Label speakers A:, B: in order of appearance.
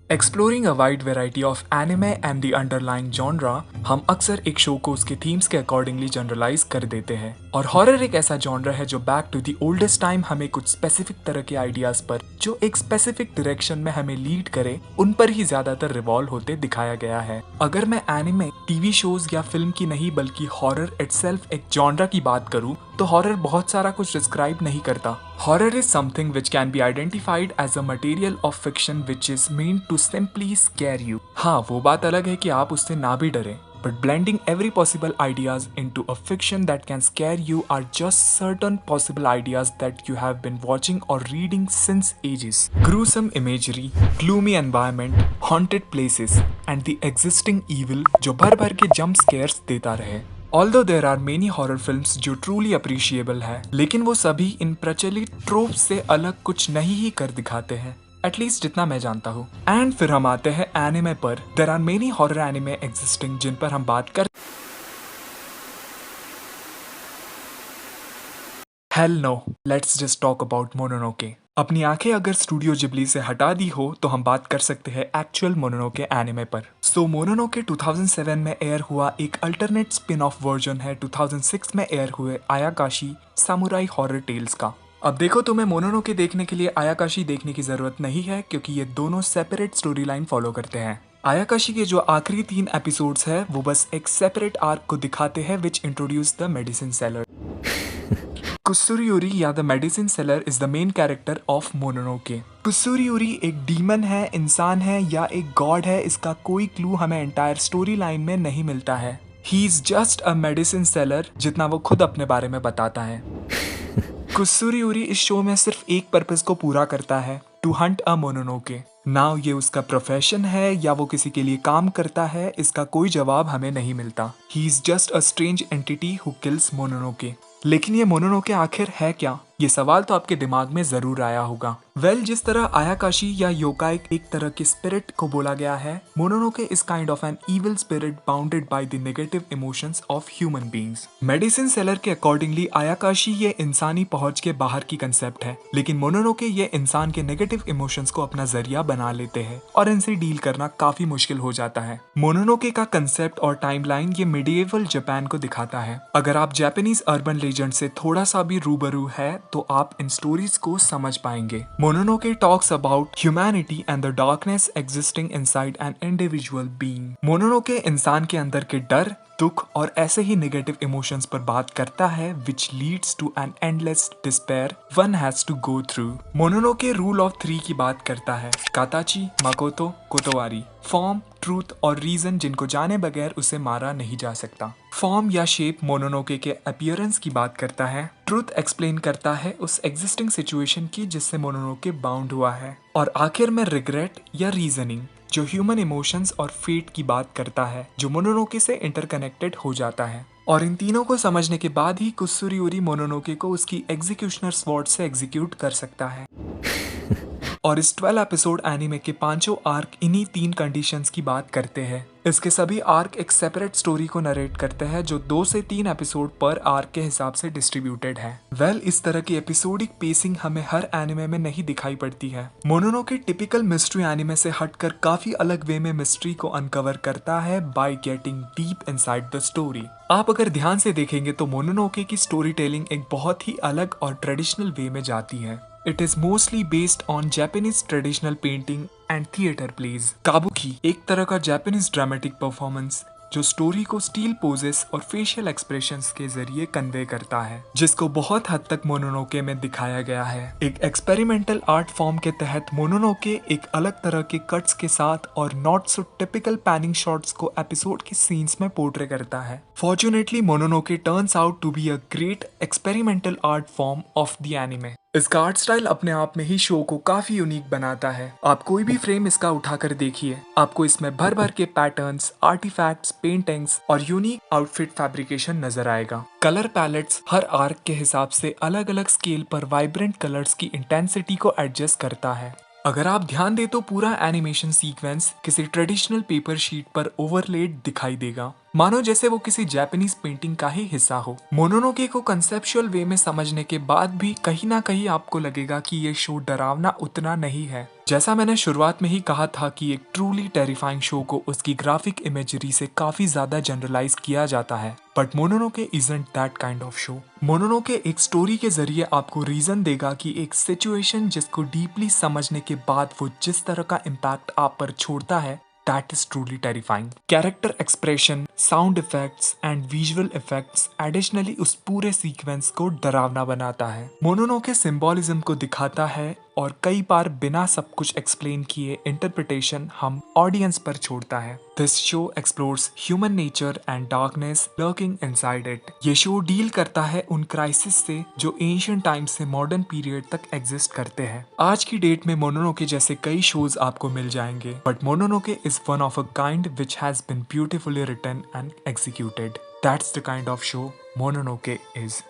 A: Exploring a wide variety of anime and the underlying genre, हम अक्सर एक show को उसके थीम्स के अकॉर्डिंगली जनरलाइज कर देते हैं। और हॉरर एक ऐसा जॉनर है जो back to the oldest time हमें कुछ स्पेसिफिक तरह के आइडियाज पर जो एक स्पेसिफिक डायरेक्शन में हमें लीड करे उन पर ही ज्यादातर रिवॉल्व होते दिखाया गया है। अगर मैं एनिमे, टीवी शोज या फिल्म की नहीं बल्कि हॉरर इटसेल्फ एक जॉनर की बात करूं तो हॉरर बहुत सारा कुछ डिस्क्राइब नहीं करता। Horror is something which can be identified as a material of fiction which is mean to simply scare you. हाँ, वो बात अलग है कि आप उससे ना भी डरें, but blending every possible ideas into a fiction that can scare you are just certain possible ideas that you have been watching or reading since ages. Gruesome imagery, gloomy environment, haunted places, and the existing evil जो भर भर के jump scares देता रहे। Although there are many horror films जो truly appreciable है, लेकिन वो सभी इन प्रचलित ट्रोप्स से अलग कुछ नहीं ही कर दिखाते हैं, एटलीस्ट जितना मैं जानता हूँ। एंड फिर हम आते हैं एनिमे पर। There are many horror anime existing जिन पर हम बात कर। Hell no, let's just talk about Mononoke. अपनी आंखें अगर स्टूडियो जिबली से हटा दी हो तो हम बात कर सकते हैं एक्चुअल मोनोनोके एनिमे पर। सो मोनोनोके 2007 में एयर हुआ एक अल्टरनेट स्पिन ऑफ वर्जन है 2006 में एयर हुए आयाकाशी सामुराई हॉरर टेल्स का। अब देखो, तुम्हें मोनोनोके देखने के लिए आयाकाशी देखने की जरूरत नहीं है क्योंकि ये दोनों सेपरेट स्टोरी लाइन फॉलो करते हैं। आयाकाशी के जो आखिरी 3 एपिसोड्स है वो बस एक सेपरेट आर्क को दिखाते हैं which introduce the medicine seller. Kusuriuri या the medicine seller is the main character of Mononoke. Kusuriuri एक डीमन है, इंसान है या एक गॉड है, इसका कोई क्लू हमें एंटायर स्टोरी लाइन में नहीं मिलता है। He is just a medicine seller जितना वो खुद अपने बारे में बताता है। कुसुरियोरी इस शो में सिर्फ एक पर्पस को पूरा करता है, to hunt a mononoke. Now ये उसका प्रोफेशन है या वो किसी के लिए काम करता है, इसका कोई जवाब हमें नहीं मिलता। He is just a strange entity who kills Mononoke. लेकिन ये मोनोनोके आखिर है क्या? ये सवाल तो आपके दिमाग में जरूर आया होगा। जिस तरह आयाकाशी या योकाई एक तरह के स्पिरिट को बोला गया है, Mononoke is kind of an evil spirit bounded by the negative emotions of human beings. Medicine seller के अकॉर्डिंगली आयाकाशी ये इंसानी पहुंच के बाहर की कंसेप्ट है, लेकिन मोनोनोके ये इंसान के नेगेटिव इमोशंस को अपना जरिया बना लेते हैं और इनसे डील करना काफी मुश्किल हो जाता है। मोनोनोके का कंसेप्ट और टाइमलाइन ये मिडिएवल जापान को दिखाता है। अगर आप जापानीज अर्बन लेजेंड से थोड़ा सा भी रूबरू है तो आप इन स्टोरीज को समझ पाएंगे। Mononoke talks about humanity and the darkness existing inside an individual being. Mononoke इंसान के अंदर के डर, दुख और ऐसे ही नेगेटिव इमोशंस पर बात करता है which leads to an endless despair one has to go through. Mononoke rule of 3 की बात करता है, काताची, माकोतो, कोतोवारी। फॉर्म, ट्रूथ और रीजन जिनको जाने बगैर उसे मारा नहीं जा सकता। फॉर्म या शेप मोनोनोके के अपीयरेंस की बात करता है। ट्रूथ एक्सप्लेन करता है उस एग्जिस्टिंग सिचुएशन की जिससे मोनोनोके बाउंड हुआ है। और आखिर में रिग्रेट या रीजनिंग जो ह्यूमन इमोशंस और फेट की बात करता है जो मोनोनोके से इंटरकनेक्टेड हो जाता है। और इन तीनों को समझने के बाद ही कुसुरियोरी मोनोनोके को उसकी एग्जीक्यूशनर स्वॉर्ड से एग्जीक्यूट कर सकता है। और इस 12 एपिसोड एनिमे के 5 आर्क इन्हीं 3 कंडीशंस की बात करते हैं। इसके सभी आर्क एक सेपरेट स्टोरी को नरेट करते हैं जो 2 से 3 एपिसोड पर आर्क के हिसाब से डिस्ट्रीब्यूटेड है। इस तरह की एपिसोडिक पेसिंग हमें हर एनिमे में नहीं दिखाई पड़ती है। मोनोनोके टिपिकल मिस्ट्री एनिमे से हटकर काफी अलग वे में मिस्ट्री को अनकवर करता है by getting deep inside the story. आप अगर ध्यान से देखेंगे तो मोनोनोके की स्टोरी टेलिंग एक बहुत ही अलग और ट्रेडिशनल वे में जाती है। It is mostly based on Japanese traditional painting and theater plays. Kabuki एक तरह का जापानीज ड्रामेटिक परफॉर्मेंस जो स्टोरी को स्टील पोजेस और फेशियल एक्सप्रेशंस के जरिए कन्वे करता है, जिसको बहुत हद तक मोनोनोके में दिखाया गया है। एक एक्सपेरिमेंटल आर्ट फॉर्म के तहत मोनोनोके एक अलग तरह के कट्स के साथ और not so typical panning shots को एपिसोड के सीन्स में पोर्ट्रे करता है। Fortunately Mononoke turns out to be a great experimental art form of the anime. इसका आर्ट स्टाइल अपने आप में ही शो को काफी यूनिक बनाता है। आप कोई भी फ्रेम इसका उठाकर देखिए, आपको इसमें भर भर के पैटर्न्स, आर्टिफैक्ट्स, पेंटिंग्स और यूनिक आउटफिट फैब्रिकेशन नजर आएगा। कलर पैलेट्स हर आर्क के हिसाब से अलग अलग स्केल पर वाइब्रेंट कलर्स की इंटेंसिटी को एडजस्ट करता है। अगर आप ध्यान दे तो पूरा एनिमेशन सीक्वेंस किसी ट्रेडिशनल पेपर शीट पर ओवरलेड दिखाई देगा। मानो जैसे वो किसी जापानीज पेंटिंग का ही हिस्सा हो। मोनोनोके को कंसेप्चुअल वे में समझने के बाद भी कहीं ना कहीं आपको लगेगा कि ये शो डरावना उतना नहीं है। जैसा मैंने शुरुआत में ही कहा था कि एक ट्रूली टेरिफाइंग शो को उसकी ग्राफिक इमेजरी से काफी ज्यादा जनरलाइज किया जाता है, but Mononoke isn't that kind of show. Mononoke एक स्टोरी के जरिए आपको रीजन देगा कि एक सिचुएशन जिसको डीपली समझने के बाद वो जिस तरह का इम्पैक्ट आप पर छोड़ता है, that is truly terrifying. Character expression, sound effects and visual effects additionally उस पूरे सीक्वेंस को डरावना बनाता है। मोनोनोके सिंबॉलिज्म को दिखाता है और कई बार बिना सब कुछ एक्सप्लेन किए इंटरप्रिटेशन हम ऑडियंस पर छोड़ता है। This show explores human nature and darkness lurking inside it. ये शो डील करता है उन क्राइसिस से जो एंशिएंट टाइम से मॉडर्न पीरियड तक एग्जिस्ट करते हैं। आज की डेट में मोनोनोके जैसे कई शोज आपको मिल जाएंगे, but Mononoke is one of a kind which has been beautifully written and executed. That's the kind of show Mononoke is.